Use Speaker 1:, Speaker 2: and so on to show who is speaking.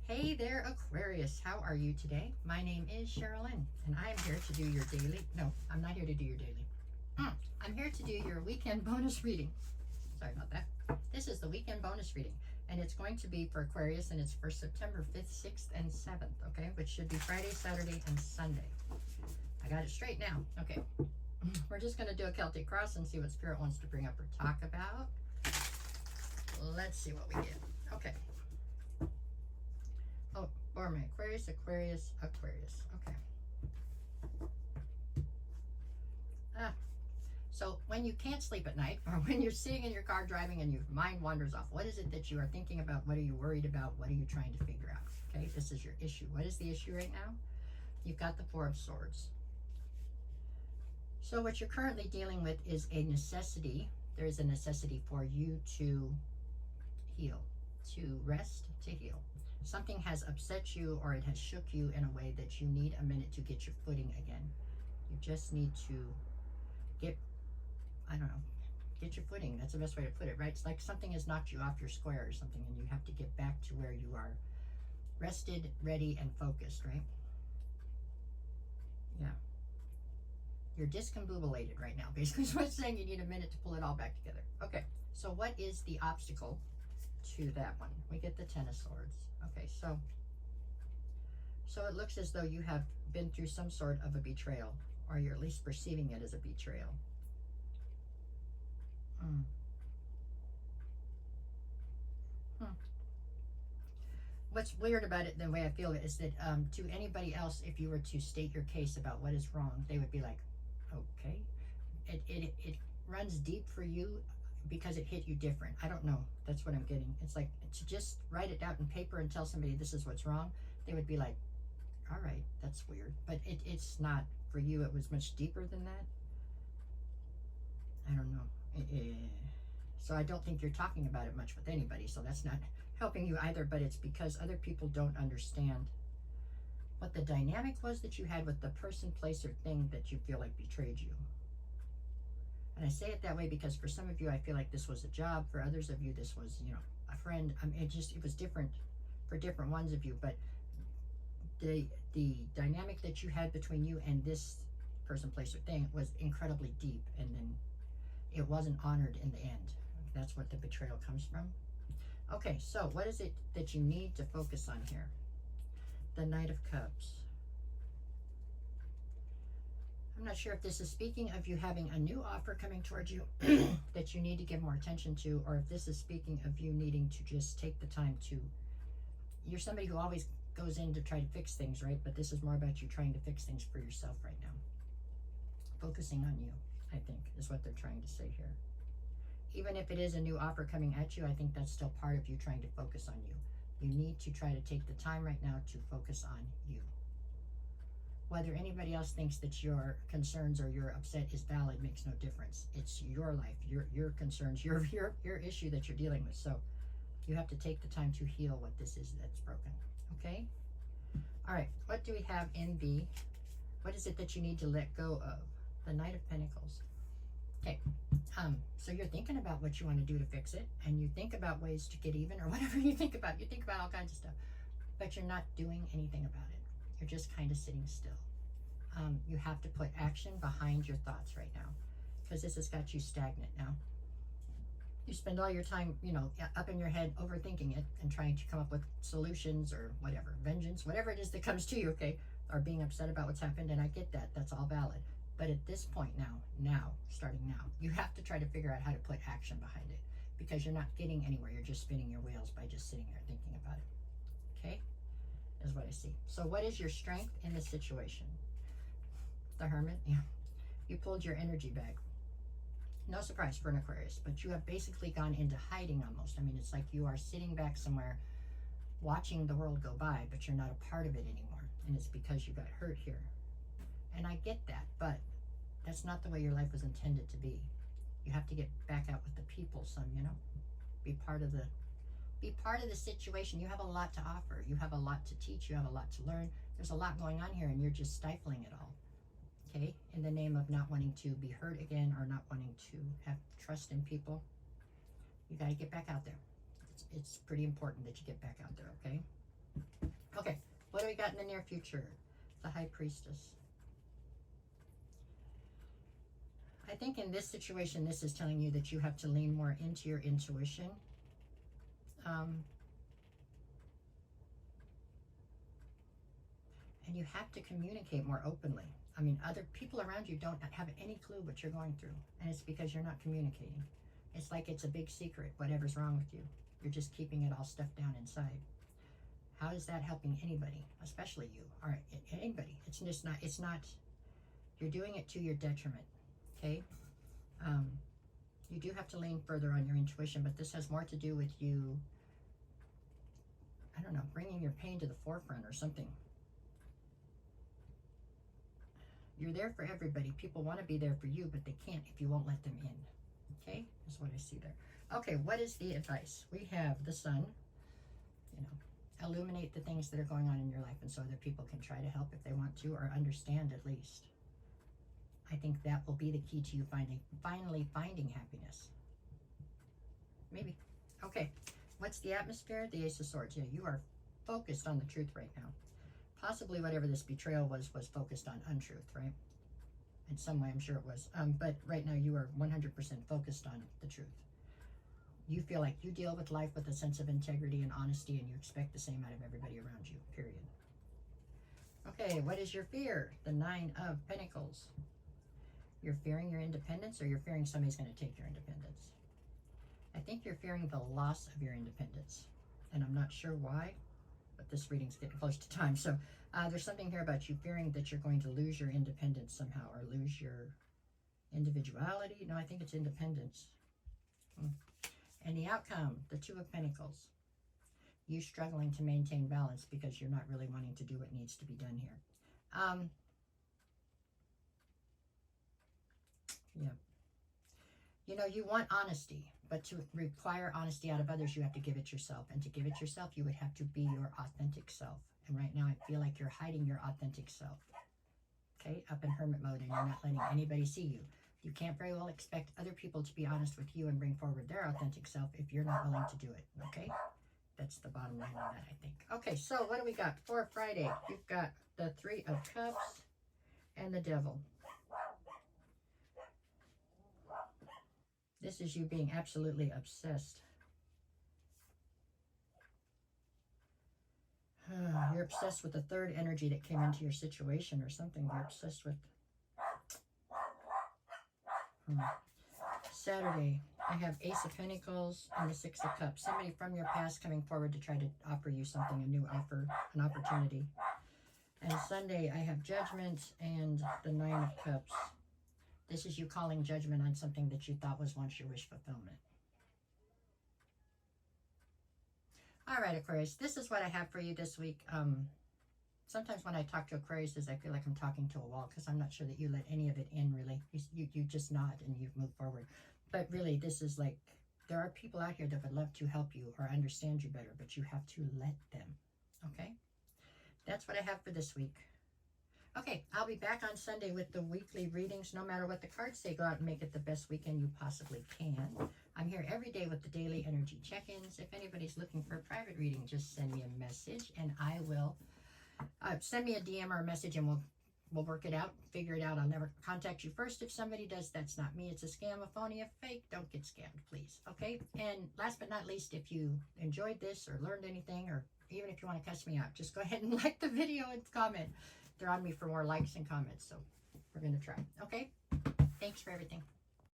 Speaker 1: Hey there, Aquarius. How are you today? My name is Sherilyn, and I am here to do your daily. No, I'm not here to do your daily. I'm here to do your weekend bonus reading. Sorry about that. This is the weekend bonus reading, and it's going to be for Aquarius, and it's for September 5th, 6th, and 7th, okay? Which should be Friday, Saturday, and Sunday. I got it straight now. Okay. We're just going to do a Celtic cross and see what Spirit wants to bring up or talk about. Let's see what we get. Okay. Oh, or my Aquarius, Aquarius, Aquarius. Okay. So when you can't sleep at night, or when you're sitting in your car driving and your mind wanders off, what is it that you are thinking about? What are you worried about? What are you trying to figure out? Okay, this is your issue. What is the issue right now? You've got the Four of Swords. So what you're currently dealing with is a necessity. There is a necessity for you to heal, to rest, to heal. Something has upset you, or it has shook you in a way that you need a minute to get your footing again. You just need to get, I don't know, get your footing. That's the best way to put it, right? It's like something has knocked you off your square or something, and you have to get back to where you are rested, ready, and focused, right? Yeah. You're discombobulated right now, basically is what it's saying. You need a minute to pull it all back together. Okay, so what is the obstacle to that one? We get the Ten of Swords. Okay, so it looks as though you have been through some sort of a betrayal, or you're at least perceiving it as a betrayal. What's weird about it, the way I feel it, is that to anybody else, if you were to state your case about what is wrong, they would be like, okay. It runs deep for you because it hit you different. I don't know. That's what I'm getting. It's like to just write it out in paper and tell somebody this is what's wrong, they would be like, all right, that's weird. But it's not for you. It was much deeper than that. I don't know. So I don't think you're talking about it much with anybody. So that's not helping you either. But it's because other people don't understand what the dynamic was that you had with the person, place, or thing that you feel like betrayed you. And I say it that way because for some of you, I feel like this was a job. For others of you, this was, a friend. I mean, it was different for different ones of you. But the dynamic that you had between you and this person, place, or thing was incredibly deep, and then it wasn't honored in the end. That's what the betrayal comes from. Okay, so what is it that you need to focus on here? The Knight of Cups. I'm not sure if this is speaking of you having a new offer coming towards you that you need to give more attention to, or if this is speaking of you needing to just take the time to, you're somebody who always goes in to try to fix things, right? But this is more about you trying to fix things for yourself right now. Focusing on you, I think, is what they're trying to say here. Even if it is a new offer coming at you, I think that's still part of you trying to focus on you. You need to try to take the time right now to focus on you. Whether anybody else thinks that your concerns or your upset is valid makes no difference. It's your life, your concerns, your issue that you're dealing with. So you have to take the time to heal what this is that's broken. Okay? All right. What do we have in B? What is it that you need to let go of? The Knight of Pentacles. Okay. So you're thinking about what you want to do to fix it, and you think about ways to get even, or whatever you think about. You think about all kinds of stuff, but you're not doing anything about it. You're just kind of sitting still. You have to put action behind your thoughts right now, because this has got you stagnant now. You spend all your time, up in your head overthinking it and trying to come up with solutions or whatever, vengeance, whatever it is that comes to you, okay, or being upset about what's happened, and I get that. That's all valid. But at this point starting now, you have to try to figure out how to put action behind it, because you're not getting anywhere. You're just spinning your wheels by just sitting there thinking about it. Okay? Is what I see. So what is your strength in this situation? The Hermit? Yeah. You pulled your energy back. No surprise for an Aquarius, but you have basically gone into hiding almost. I mean, it's like you are sitting back somewhere watching the world go by, but you're not a part of it anymore. And it's because you got hurt here. And I get that, but that's not the way your life was intended to be. You have to get back out with the people some, be part of the situation. You have a lot to offer. You have a lot to teach. You have a lot to learn. There's a lot going on here, and you're just stifling it all. Okay? In the name of not wanting to be hurt again, or not wanting to have trust in people. You got to get back out there. It's pretty important that you get back out there, okay? what do we got in the near future? The High Priestess. I think in this situation, this is telling you that you have to lean more into your intuition. And you have to communicate more openly. I mean, other people around you don't have any clue what you're going through. And it's because you're not communicating. It's like it's a big secret, whatever's wrong with you. You're just keeping it all stuffed down inside. How is that helping anybody, especially you, or anybody? It's just not, it's not, you're doing it to your detriment, okay? You do have to lean further on your intuition, but this has more to do with you, I don't know, bringing your pain to the forefront or something. You're there for everybody. People want to be there for you, but they can't if you won't let them in. Okay, that's what I see there. Okay, what is the advice? We have the sun, you know, illuminate the things that are going on in your life, and so other people can try to help if they want to, or understand at least. I think that will be the key to you finally finding happiness. Maybe. Okay, what's the atmosphere? The Ace of Swords. Yeah, you are focused on the truth right now. Possibly whatever this betrayal was focused on untruth, right? In some way, I'm sure it was. But right now, you are 100% focused on the truth. You feel like you deal with life with a sense of integrity and honesty, and you expect the same out of everybody around you, period. Okay, what is your fear? The Nine of Pentacles. You're fearing your independence, or you're fearing somebody's going to take your independence. I think you're fearing the loss of your independence, and I'm not sure why, but this reading's getting close to time. So there's something here about you fearing that you're going to lose your independence somehow, or lose your individuality. No, I think it's independence. And the outcome, the Two of Pentacles. You struggling to maintain balance because you're not really wanting to do what needs to be done here. Yeah. You know, you want honesty, but to require honesty out of others, you have to give it yourself. And to give it yourself, you would have to be your authentic self. And right now, I feel like you're hiding your authentic self. Okay, up in hermit mode, and you're not letting anybody see you. You can't very well expect other people to be honest with you and bring forward their authentic self if you're not willing to do it, okay? That's the bottom line on that, I think. Okay, so what do we got for Friday? You've got the Three of Cups and the Devil. This is you being absolutely obsessed. You're obsessed with the third energy that came into your situation or something. You're obsessed with... Saturday, I have Ace of Pentacles and the Six of Cups. Somebody from your past coming forward to try to offer you something, a new offer, an opportunity. And Sunday, I have Judgment and the Nine of Cups. This is you calling judgment on something that you thought was once your wish fulfillment. All right, Aquarius, this is what I have for you this week. Sometimes when I talk to Aquariuses, I feel like I'm talking to a wall because I'm not sure that you let any of it in, really. You just nod and you move forward. But really, this is like, there are people out here that would love to help you or understand you better, but you have to let them, okay? That's what I have for this week. Okay, I'll be back on Sunday with the weekly readings. No matter what the cards say, go out and make it the best weekend you possibly can. I'm here every day with the daily energy check-ins. If anybody's looking for a private reading, just send me a message and I will... send me a DM or a message and we'll work it out, figure it out. I'll never contact you first. If somebody does, that's not me. It's a scam, a phony, a fake. Don't get scammed, please. Okay? And last but not least, if you enjoyed this or learned anything, or even if you want to cuss me out, just go ahead and like the video and comment. They're on me for more likes and comments, so we're going to try. Okay? Thanks for everything.